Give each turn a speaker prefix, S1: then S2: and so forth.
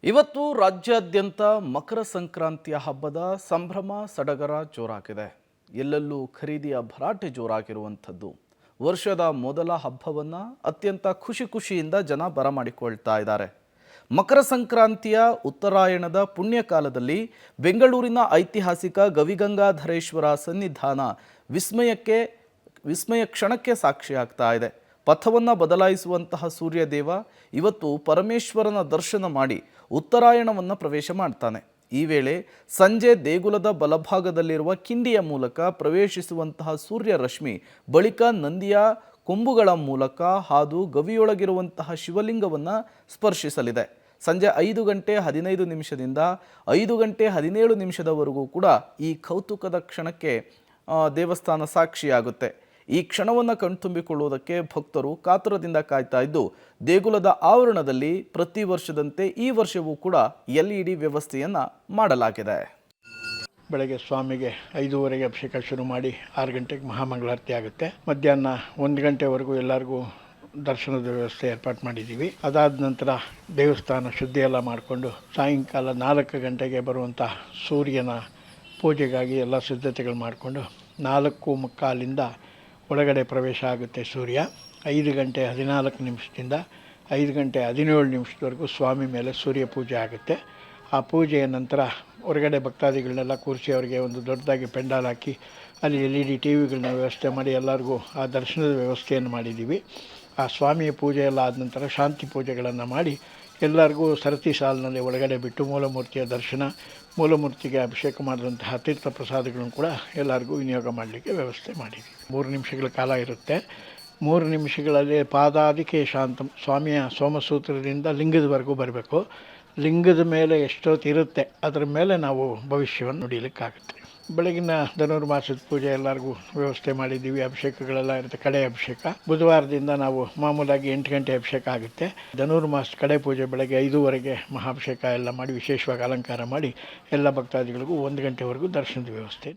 S1: ಇವತ್ತು ರಾಜ್ಯಾದ್ಯಂತ ಮಕರ ಸಂಕ್ರಾಂತಿಯ ಹಬ್ಬದ ಸಂಭ್ರಮ ಸಡಗರ ಜೋರಾಗಿದೆ. ಎಲ್ಲೆಲ್ಲೂ ಖರೀದಿಯ ಭರಾಟೆ ಜೋರಾಗಿರುವಂಥದ್ದು. ವರ್ಷದ ಮೊದಲ ಹಬ್ಬವನ್ನು ಅತ್ಯಂತ ಖುಷಿಯಿಂದ ಜನ ಬರಮಾಡಿಕೊಳ್ತಾ ಇದ್ದಾರೆ. ಮಕರ ಸಂಕ್ರಾಂತಿಯ ಉತ್ತರಾಯಣದ ಪುಣ್ಯಕಾಲದಲ್ಲಿ ಬೆಂಗಳೂರಿನ ಐತಿಹಾಸಿಕ ಗವಿಗಂಗಾಧರೇಶ್ವರ ಸನ್ನಿಧಾನ ವಿಸ್ಮಯ ಕ್ಷಣಕ್ಕೆ ಸಾಕ್ಷಿಯಾಗ್ತಾ ಇದೆ. ಪಥವನ್ನು ಬದಲಾಯಿಸುವಂತಹ ಸೂರ್ಯದೇವ ಇವತ್ತು ಪರಮೇಶ್ವರನ ದರ್ಶನ ಮಾಡಿ ಉತ್ತರಾಯಣವನ್ನು ಪ್ರವೇಶ ಮಾಡ್ತಾನೆ. ಈ ವೇಳೆ ಸಂಜೆ ದೇಗುಲದ ಬಲಭಾಗದಲ್ಲಿರುವ ಕಿಂಡಿಯ ಮೂಲಕ ಪ್ರವೇಶಿಸುವಂತಹ ಸೂರ್ಯ ರಶ್ಮಿ ಬಳಿಕ ನಂದಿಯ ಕೊಂಬುಗಳ ಮೂಲಕ ಹಾದು ಗವಿಯೊಳಗಿರುವಂತಹ ಶಿವಲಿಂಗವನ್ನು ಸ್ಪರ್ಶಿಸಲಿದೆ. ಸಂಜೆ 5:15 5:17 ಕೂಡ ಈ ಕೌತುಕದ ಕ್ಷಣಕ್ಕೆ ದೇವಸ್ಥಾನ ಸಾಕ್ಷಿಯಾಗುತ್ತೆ. ಈ ಕ್ಷಣವನ್ನು ಕಣ್ತುಂಬಿಕೊಳ್ಳುವುದಕ್ಕೆ ಭಕ್ತರು ಕಾತುರದಿಂದ ಕಾಯ್ತಾ ಇದ್ದು, ದೇಗುಲದ ಆವರಣದಲ್ಲಿ ಪ್ರತಿ ವರ್ಷದಂತೆ ಈ ವರ್ಷವೂ ಕೂಡ LED ವ್ಯವಸ್ಥೆಯನ್ನು ಮಾಡಲಾಗಿದೆ.
S2: ಬೆಳಗ್ಗೆ ಸ್ವಾಮಿಗೆ 5:30 ಅಭಿಷೇಕ ಶುರು ಮಾಡಿ 6 ಗಂಟೆಗೆ ಮಹಾಮಂಗಳಾರತಿ ಆಗುತ್ತೆ. ಮಧ್ಯಾಹ್ನ 1 ಗಂಟೆವರೆಗೂ ಎಲ್ಲರಿಗೂ ದರ್ಶನದ ವ್ಯವಸ್ಥೆ ಏರ್ಪಾಡು ಮಾಡಿದ್ದೀವಿ. ಅದಾದ ನಂತರ ದೇವಸ್ಥಾನ ಶುದ್ಧಿ ಎಲ್ಲ ಮಾಡಿಕೊಂಡು ಸಾಯಂಕಾಲ 4 ಗಂಟೆಗೆ ಬರುವಂಥ ಸೂರ್ಯನ ಪೂಜೆಗಾಗಿ ಎಲ್ಲ ಸಿದ್ಧತೆಗಳು ಮಾಡಿಕೊಂಡು 4:15 ಒಳಗಡೆ ಪ್ರವೇಶ ಆಗುತ್ತೆ ಸೂರ್ಯ. 5:14 5:17 ಸ್ವಾಮಿ ಮೇಲೆ ಸೂರ್ಯ ಪೂಜೆ ಆಗುತ್ತೆ. ಆ ಪೂಜೆಯ ನಂತರ ಹೊರಗಡೆ ಭಕ್ತಾದಿಗಳನ್ನೆಲ್ಲ ಕೂರಿಸಿ ಅವರಿಗೆ ಒಂದು ದೊಡ್ಡದಾಗಿ ಪೆಂಡಾಲ್ ಹಾಕಿ ಅಲ್ಲಿ LED TVಗಳನ್ನ ವ್ಯವಸ್ಥೆ ಮಾಡಿ ಎಲ್ಲರಿಗೂ ಆ ದರ್ಶನದ ವ್ಯವಸ್ಥೆಯನ್ನು ಮಾಡಿದ್ದೀವಿ. ಆ ಸ್ವಾಮಿಯ ಪೂಜೆ ಎಲ್ಲ ಆದ ನಂತರ ಶಾಂತಿ ಪೂಜೆಗಳನ್ನು ಮಾಡಿ ಎಲ್ಲರಿಗೂ ಸರತಿ ಸಾಲಿನಲ್ಲಿ ಒಳಗಡೆ ಬಿಟ್ಟು ಮೂಲಮೂರ್ತಿಯ ದರ್ಶನ, ಮೂಲಮೂರ್ತಿಗೆ ಅಭಿಷೇಕ ಮಾಡಿದಂತಹ ತೀರ್ಥ ಪ್ರಸಾದಗಳನ್ನು ಕೂಡ ಎಲ್ಲರಿಗೂ ವಿನಿಯೋಗ ಮಾಡಲಿಕ್ಕೆ ವ್ಯವಸ್ಥೆ ಮಾಡಿದ್ದೀವಿ. 3 ನಿಮಿಷಗಳ ಕಾಲ ಇರುತ್ತೆ. 3 ನಿಮಿಷಗಳಲ್ಲಿ ಪಾದಾದಿಕೆ ಶಾಂತಂ, ಸ್ವಾಮಿಯ ಸೋಮಸೂತ್ರದಿಂದ ಲಿಂಗದವರೆಗೂ ಬರಬೇಕು. ಲಿಂಗದ ಮೇಲೆ ಎಷ್ಟೊತ್ತಿರುತ್ತೆ ಅದರ ಮೇಲೆ ನಾವು ಭವಿಷ್ಯವನ್ನು ನುಡಿಲಿಕ್ಕಾಗುತ್ತೆ. ಬೆಳಗಿನ ಧನುರ್ಮಾಸದ ಪೂಜೆ ಎಲ್ಲರಿಗೂ ವ್ಯವಸ್ಥೆ ಮಾಡಿದ್ದೀವಿ. ಅಭಿಷೇಕಗಳೆಲ್ಲ ಇರುತ್ತೆ. ಕಡೆ ಅಭಿಷೇಕ ಬುಧವಾರದಿಂದ ನಾವು ಮಾಮೂಲಾಗಿ 8 ಗಂಟೆ ಅಭಿಷೇಕ ಆಗುತ್ತೆ. ಧನುರ್ಮಾಸ ಕಡೆ ಪೂಜೆ ಬೆಳಗ್ಗೆ 5:00 ಮಹಾಭಿಷೇಕ ಎಲ್ಲ ಮಾಡಿ ವಿಶೇಷವಾಗಿ ಅಲಂಕಾರ ಮಾಡಿ ಎಲ್ಲ ಭಕ್ತಾದಿಗಳಿಗೂ 1 ಗಂಟೆವರೆಗೂ ದರ್ಶನದ ವ್ಯವಸ್ಥೆ.